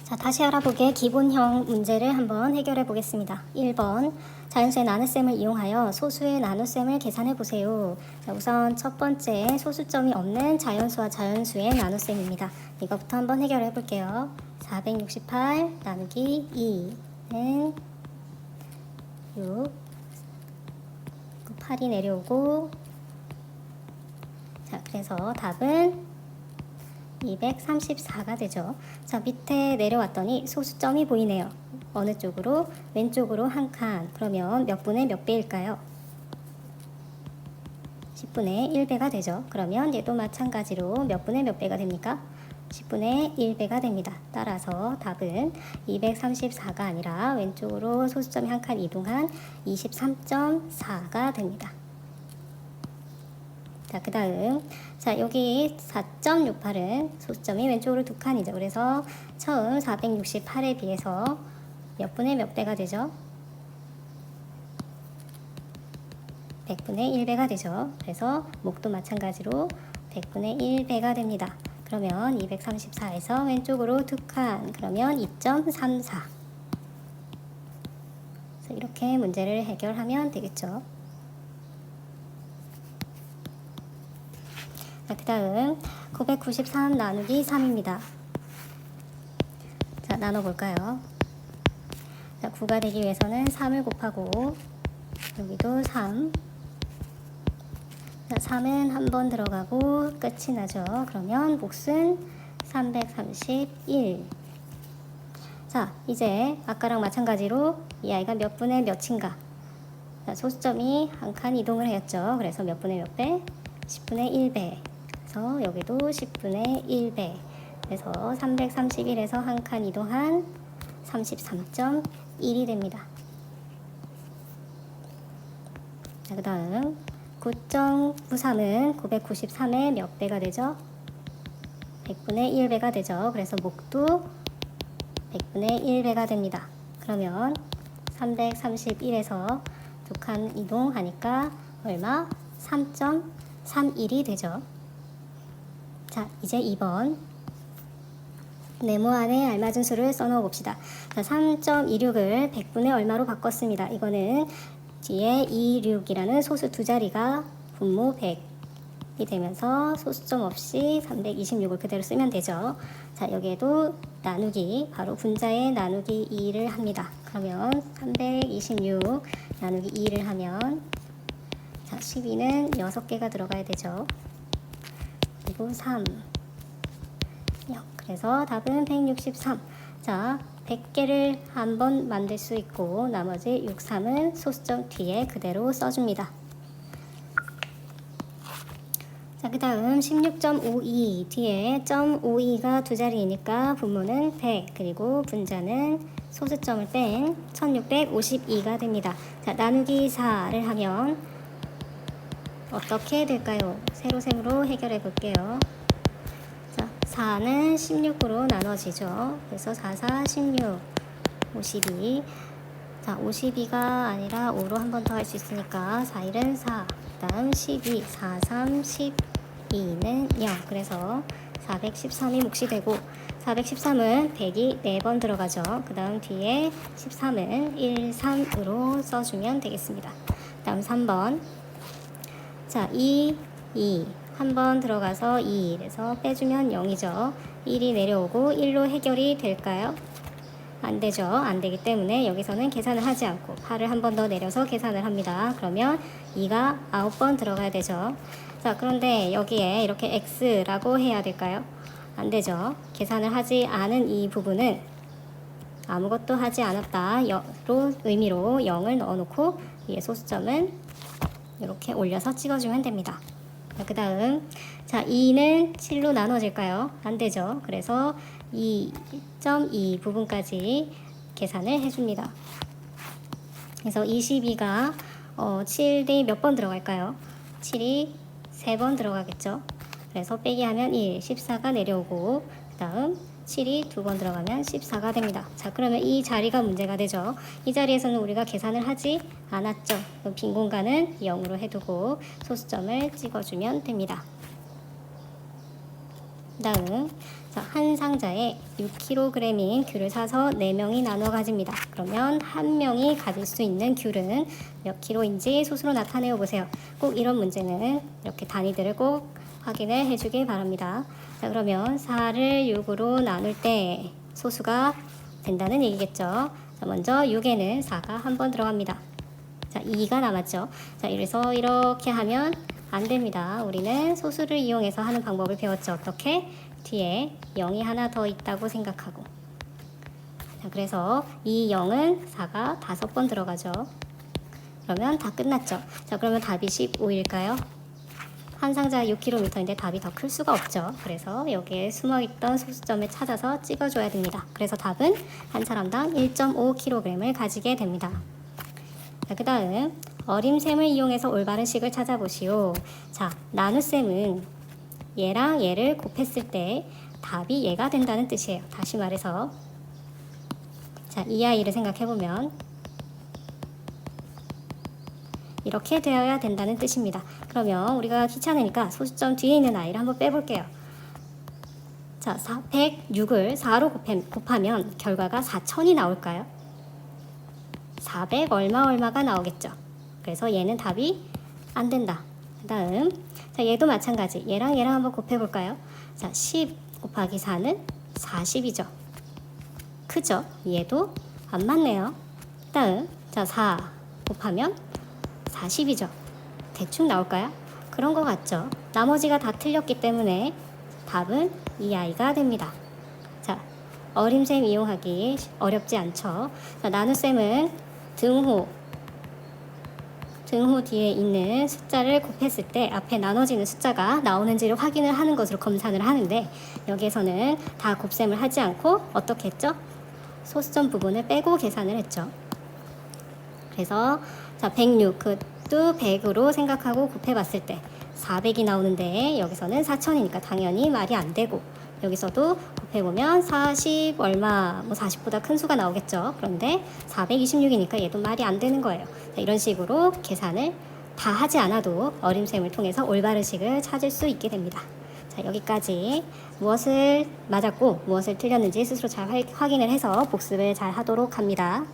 자, 다시 알아보기의 기본형 문제를 한번 해결해 보겠습니다. 1번, 자연수의 나눗셈을 이용하여 소수의 나눗셈을 계산해 보세요. 자, 우선 첫 번째 소수점이 없는 자연수와 자연수의 나눗셈입니다. 이것부터 한번 해결해 볼게요. 468 나누기 2는 6, 8이 내려오고, 자, 그래서 답은 234가 되죠. 자, 밑에 내려왔더니 소수점이 보이네요. 어느 쪽으로? 왼쪽으로 한 칸. 그러면 몇 분의 몇 배일까요? 10분의 1배가 되죠. 그러면 얘도 마찬가지로 몇 분의 몇 배가 됩니까? 10분의 1배가 됩니다. 따라서 답은 234가 아니라 왼쪽으로 소수점이 한 칸 이동한 23.4가 됩니다. 자, 그 다음, 자, 여기 4.68은 소수점이 왼쪽으로 두 칸이죠. 그래서 처음 468에 비해서 몇 분의 몇 배가 되죠? 100분의 1배가 되죠. 그래서 목도 마찬가지로 100분의 1배가 됩니다. 그러면 234에서 왼쪽으로 두 칸, 그러면 2.34. 그래서 이렇게 문제를 해결하면 되겠죠. 자, 그 다음 993 나누기 3입니다. 자, 나눠볼까요? 자, 9가 되기 위해서는 3을 곱하고 여기도 3. 자, 3은 한 번 들어가고 끝이 나죠. 그러면 몫은 331. 자, 이제 아까랑 마찬가지로 이 아이가 몇 분의 몇인가? 자, 소수점이 한 칸 이동을 했죠. 그래서 몇 분의 몇 배? 10분의 1배. 그래서 여기도 10분의 1배. 그래서 331에서 한 칸 이동한 33.1이 됩니다. 자, 그 다음 9.93은 993의 몇 배가 되죠? 100분의 1배가 되죠. 그래서 목도 100분의 1배가 됩니다. 그러면 331에서 두 칸 이동하니까 얼마? 3.31이 되죠. 자, 이제 2번 네모 안에 알맞은 수를 써넣어 봅시다. 자, 3.26을 100분의 얼마로 바꿨습니다. 이거는 뒤에 26이라는 소수 두 자리가 분모 100이 되면서 소수점 없이 326을 그대로 쓰면 되죠. 자, 여기에도 나누기, 바로 분자에 나누기 2를 합니다. 그러면 326 나누기 2를 하면, 자, 12는 6개가 들어가야 되죠. 그리고 3, 0. 그래서 답은 163. 자, 100개를 한번 만들 수 있고 나머지 63은 소수점 뒤에 그대로 써줍니다. 자, 그 다음 16.52 뒤에 .52가 두 자리이니까 분모는 100, 그리고 분자는 소수점을 뺀 1652가 됩니다. 자, 나누기 4를 하면 어떻게 될까요? 세로셈으로 해결해 볼게요. 자, 4는 16으로 나눠지죠. 그래서 4, 4, 16, 52. 자, 52가 아니라 5로 한 번 더 할 수 있으니까 4, 1은 4, 그 다음 12, 4, 3, 12는 0. 그래서 413이 몫이 되고, 413은 100이 4번 들어가죠. 그 다음 뒤에 13은 1, 3으로 써주면 되겠습니다. 그 다음 3번. 자, 2, 한 번 들어가서 2, 그래서 빼주면 0이죠. 1이 내려오고 1로 해결이 될까요? 안 되죠. 안 되기 때문에 여기서는 계산을 하지 않고 8을 한 번 더 내려서 계산을 합니다. 그러면 2가 9번 들어가야 되죠. 자, 그런데 여기에 이렇게 x라고 해야 될까요? 안 되죠. 계산을 하지 않은 이 부분은 아무것도 하지 않았다 로 의미로 0을 넣어놓고 위에 소수점은 이렇게 올려서 찍어주면 됩니다. 그 다음, 자, 2는 7로 나눠질까요? 안 되죠. 그래서 2.2 부분까지 계산을 해줍니다. 그래서 22가 7이 몇 번 들어갈까요? 7이 3번 들어가겠죠. 그래서 빼기 하면 1, 14가 내려오고, 그 다음 7이 2번 들어가면 14가 됩니다. 자, 그러면 이 자리가 문제가 되죠. 이 자리에서는 우리가 계산을 하지 않았죠. 그럼 빈 공간은 0으로 해두고 소수점을 찍어주면 됩니다. 다음 한 상자에 6kg인 귤을 사서 4명이 나눠 가집니다. 그러면 한 명이 가질 수 있는 귤은 몇 킬로인지 소수로 나타내어 보세요. 꼭 이런 문제는 이렇게 단위들을 꼭 확인을 해주길 바랍니다. 자, 그러면 4를 6으로 나눌 때 소수가 된다는 얘기겠죠. 자, 먼저 6에는 4가 한 번 들어갑니다. 자, 2가 남았죠. 자, 이래서 이렇게 하면 안 됩니다. 우리는 소수를 이용해서 하는 방법을 배웠죠. 어떻게? 뒤에 0이 하나 더 있다고 생각하고. 자, 그래서 이 0은 4가 5번 들어가죠. 그러면 다 끝났죠. 자, 그러면 답이 15일까요? 한 상자 6km인데 답이 더 클 수가 없죠. 그래서 여기에 숨어있던 소수점을 찾아서 찍어줘야 됩니다. 그래서 답은 한 사람당 1.5kg을 가지게 됩니다. 자, 그 다음 어림셈을 이용해서 올바른 식을 찾아보시오. 자, 나눗셈은 얘랑 얘를 곱했을 때 답이 얘가 된다는 뜻이에요. 다시 말해서 자, 이 아이를 생각해보면 이렇게 되어야 된다는 뜻입니다. 그러면 우리가 귀찮으니까 소수점 뒤에 있는 아이를 한번 빼볼게요. 자, 106을 4로 곱하면 결과가 4000이 나올까요? 400 얼마가 나오겠죠. 그래서 얘는 답이 안 된다. 그 다음 자, 얘도 마찬가지. 얘랑 한번 곱해볼까요? 자, 10 곱하기 4는 40이죠. 크죠? 얘도 안 맞네요. 그 다음 자, 4 곱하면 40이죠. 대충 나올까요? 그런 것 같죠. 나머지가 다 틀렸기 때문에 답은 이 아이가 됩니다. 자, 어림셈 이용하기 어렵지 않죠. 자, 나눗셈은 등호 뒤에 있는 숫자를 곱했을 때 앞에 나눠지는 숫자가 나오는지를 확인을 하는 것으로 검산을 하는데 여기에서는 다 곱셈을 하지 않고 어떻게 했죠? 소수점 부분을 빼고 계산을 했죠. 그래서 자, 106 그것도 100으로 생각하고 곱해봤을 때 400이 나오는데 여기서는 4000이니까 당연히 말이 안 되고 여기서도 곱해보면 40 얼마 뭐 40보다 큰 수가 나오겠죠. 그런데 426이니까 얘도 말이 안 되는 거예요. 자, 이런 식으로 계산을 다 하지 않아도 어림셈을 통해서 올바른 식을 찾을 수 있게 됩니다. 자, 여기까지 무엇을 맞았고 무엇을 틀렸는지 스스로 잘 확인을 해서 복습을 잘 하도록 합니다.